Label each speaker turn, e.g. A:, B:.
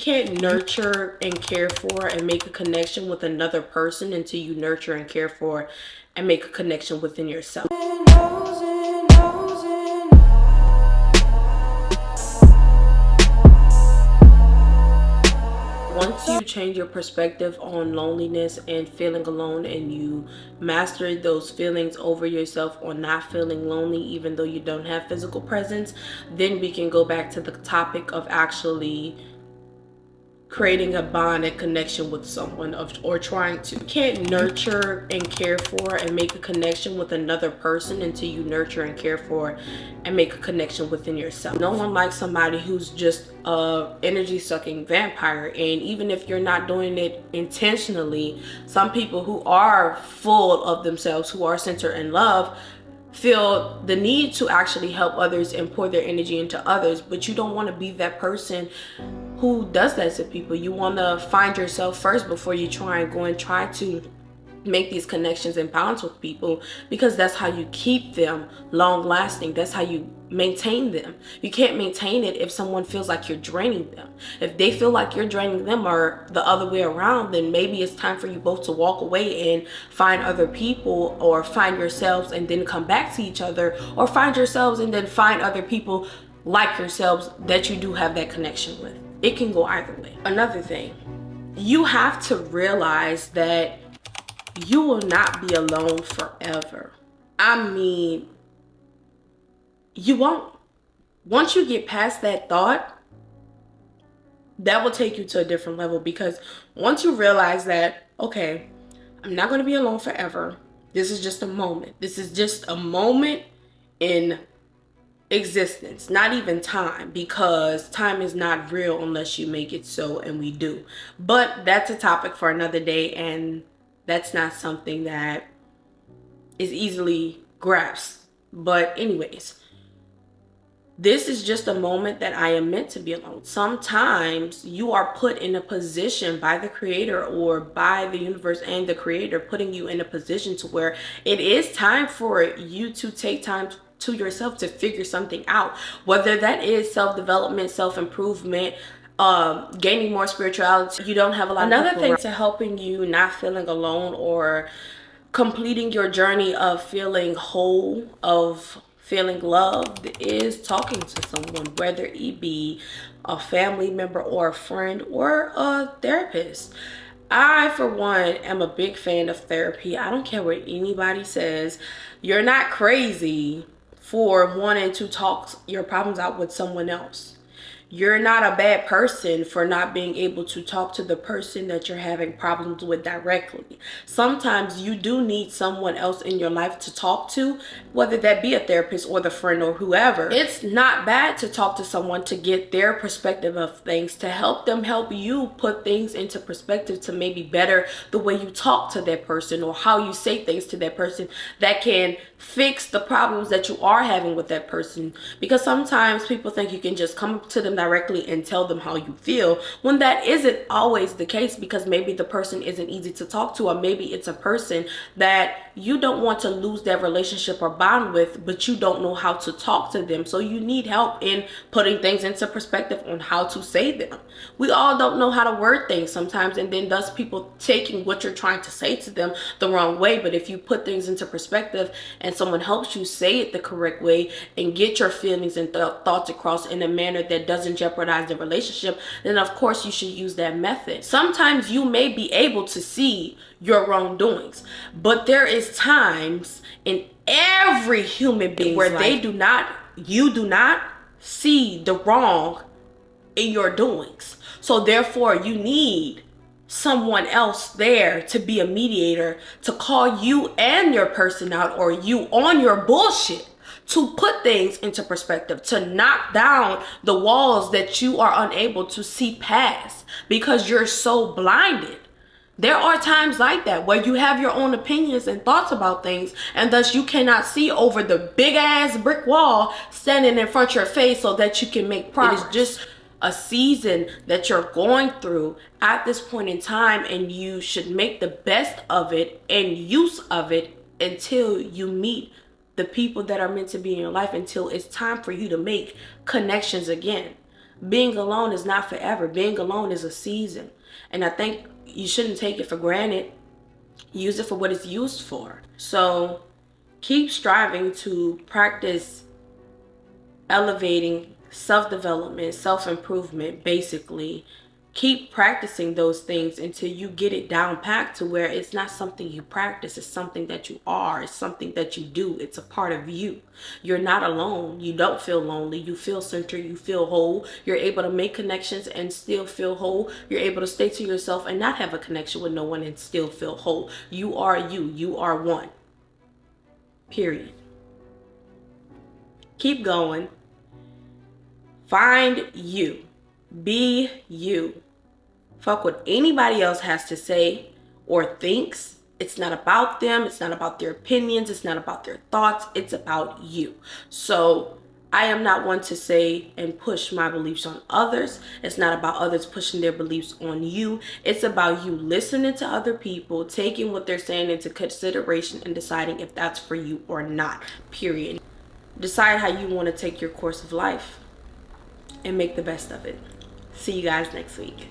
A: Can't nurture and care for and make a connection with another person until you nurture and care for and make a connection within yourself. Once you change your perspective on loneliness and feeling alone, and you master those feelings over yourself or not feeling lonely even though you don't have physical presence, then we can go back to the topic of actually creating a bond and connection with someone, or trying to. You can't nurture and care for and make a connection with another person until you nurture and care for and make a connection within yourself. No one likes somebody who's just a energy sucking vampire. And even if you're not doing it intentionally, some people who are full of themselves, who are centered in love, feel the need to actually help others and pour their energy into others. But you don't want to be that person who does that to people. You want to find yourself first before you try to make these connections and bonds with people, because that's how you keep them long lasting. That's how you maintain them. You can't maintain it if someone feels like you're draining them. If they feel like you're draining them, or the other way around, then maybe it's time for you both to walk away and find other people, or find yourselves and then come back to each other, or find yourselves and then find other people like yourselves that you do have that connection with. It can go either way. Another thing, you have to realize that you will not be alone forever. I mean, you won't. Once you get past that thought, that will take you to a different level, because once you realize that, okay, I'm not going to be alone forever. This is just a moment. This is just a moment in existence, not even time, because time is not real unless you make it so, and we do. But that's a topic for another day, and that's not something that is easily grasped. But anyways, this is just a moment that I am meant to be alone. Sometimes you are put in a position by the creator, or by the universe and the creator, putting you in a position to where it is time for you to take time to yourself to figure something out, whether that is self-development, self-improvement, gaining more spirituality. You don't have a lot. Another thing to helping you not feeling alone, or completing your journey of feeling whole, of feeling loved, is talking to someone, whether it be a family member or a friend or a therapist. I, for one, am a big fan of therapy. I don't care what anybody says. You're not crazy for wanting to talk your problems out with someone else. You're not a bad person for not being able to talk to the person that you're having problems with directly. Sometimes you do need someone else in your life to talk to, whether that be a therapist or the friend or whoever. It's not bad to talk to someone to get their perspective of things, to help them help you put things into perspective, to maybe better the way you talk to that person, or how you say things to that person, that can fix the problems that you are having with that person. Because sometimes people think you can just come up to them directly and tell them how you feel, when that isn't always the case, because maybe the person isn't easy to talk to, or maybe it's a person that you don't want to lose that relationship or bond with, but you don't know how to talk to them. So you need help in putting things into perspective on how to say them. We all don't know how to word things sometimes, and then thus people taking what you're trying to say to them the wrong way. But if you put things into perspective and someone helps you say it the correct way and get your feelings and thoughts across in a manner that doesn't jeopardize the relationship, then of course you should use that method. Sometimes you may be able to see your wrongdoings, but there is times in every human being where you do not see the wrong in your doings. So therefore you need someone else there to be a mediator, to call you and your person out, or you on your bullshit, to put things into perspective, to knock down the walls that you are unable to see past because you're so blinded. There are times like that where you have your own opinions and thoughts about things, and thus you cannot see over the big ass brick wall standing in front of your face so that you can make progress. It is just a season that you're going through at this point in time, and you should make the best of it and use of it until you meet the people that are meant to be in your life, until it's time for you to make connections again. Being alone is not forever. Being alone is a season. And I think you shouldn't take it for granted. Use it for what it's used for. So keep striving to practice elevating self-development, self-improvement, basically. Keep practicing those things until you get it down packed to where it's not something you practice, it's something that you are, it's something that you do, it's a part of you. You're not alone. You don't feel lonely. You feel centered. You feel whole. You're able to make connections and still feel whole. You're able to stay to yourself and not have a connection with no one and still feel whole. You are you. You are one. Period. Keep going. Find you. Be you. Fuck what anybody else has to say or thinks. It's not about them. It's not about their opinions. It's not about their thoughts. It's about you. So I am not one to say and push my beliefs on others. It's not about others pushing their beliefs on you. It's about you listening to other people, taking what they're saying into consideration and deciding if that's for you or not. Period. Decide how you want to take your course of life and make the best of it. See you guys next week.